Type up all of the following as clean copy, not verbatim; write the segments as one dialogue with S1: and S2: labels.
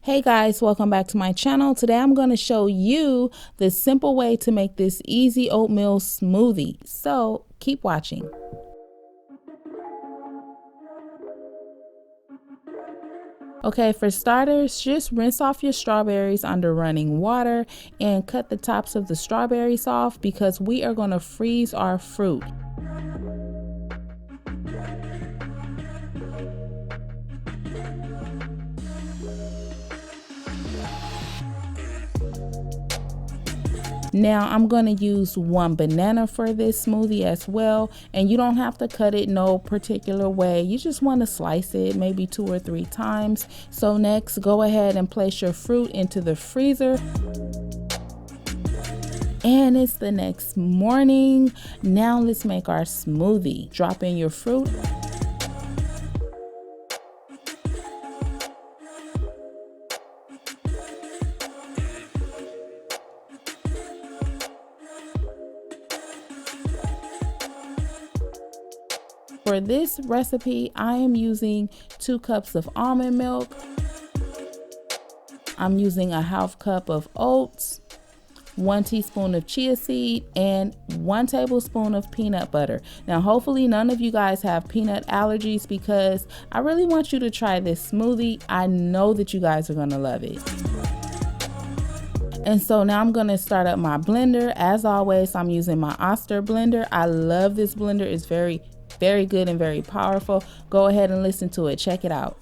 S1: Hey guys, welcome back to my channel. Today I'm going to show you the simple way to make this easy oatmeal smoothie. So keep watching. Okay, for starters, just rinse off your strawberries under running water and cut the tops of the strawberries off because we are going to freeze our fruit. Now I'm going to use 1 banana for this smoothie as well, and you don't have to cut it no particular way. You just want to slice it maybe 2 or 3 times. So next, go ahead and place your fruit into the freezer. And it's the next morning. Now let's make our smoothie. Drop in your fruit. For this recipe, I am using 2 cups of almond milk. I'm using a ½ cup of oats, 1 teaspoon of chia seed, and 1 tablespoon of peanut butter. Now, hopefully none of you guys have peanut allergies because I really want you to try this smoothie. I know that you guys are gonna love it. And so now I'm gonna start up my blender. As always, I'm using my Oster blender. I love this blender. It's very good and very powerful. Go ahead and listen to it. Check it out.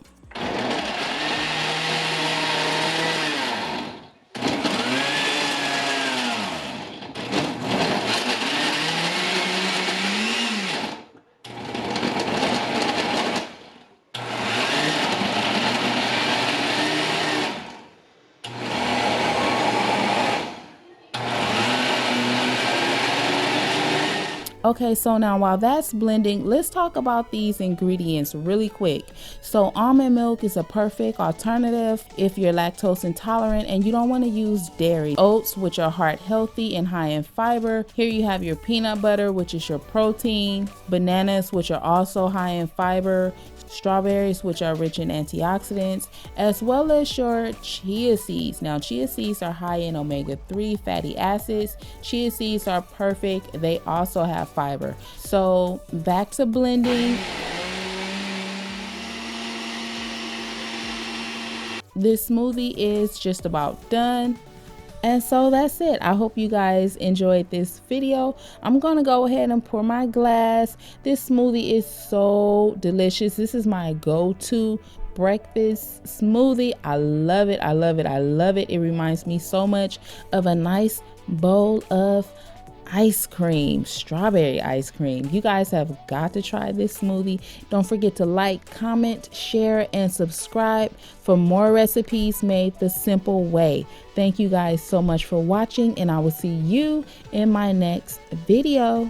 S1: Okay, so now while that's blending, let's talk about these ingredients really quick. So almond milk is a perfect alternative if you're lactose intolerant and you don't want to use dairy. Oats, which are heart healthy and high in fiber. Here you have your peanut butter, which is your protein. Bananas, which are also high in fiber. Strawberries, which are rich in antioxidants, as well as your chia seeds. Now, chia seeds are high in omega-3 fatty acids. Chia seeds are perfect. They also have fiber. So back to blending. This smoothie is just about done. And so that's it. I hope you guys enjoyed this video. I'm gonna go ahead and pour my glass. This smoothie is so delicious. This is my go-to breakfast smoothie. I love it. I love it. I love it. It reminds me so much of a nice bowl of ice cream, strawberry ice cream. You guys have got to try this smoothie. Don't forget to like, comment, share, and subscribe for more recipes made the simple way. Thank you guys so much for watching, and I will see you in my next video.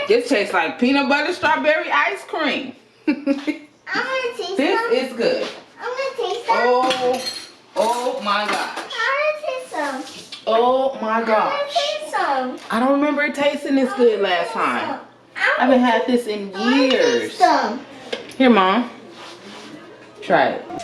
S1: This tastes like peanut butter strawberry ice cream.
S2: I'm gonna taste
S1: This
S2: some.
S1: is good.
S2: I'm gonna taste some.
S1: Oh my gosh.
S2: I'm gonna taste some.
S1: Oh my
S2: I'm
S1: gosh.
S2: gonna taste some.
S1: I don't remember it tasting this good last time. I haven't had this in years.
S2: Some.
S1: Here, Mom. Try it.